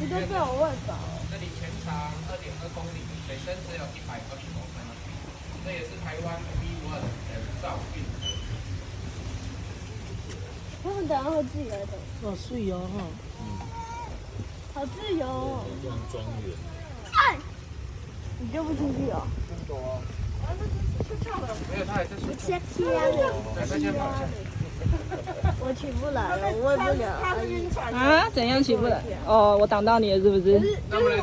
一个对我喂饱。这里全长2.2公里，水深只有120公分，这也是台湾B1的造运。他们等下会自己来的。好水哦哈。好自由哦。望庄园。哎，你丢不出去哦。没有，他还在水。切切了，还在先跑下。我起不来了，我喂不了。啊？怎样起不来？哦，我挡到你了是不是？那么来。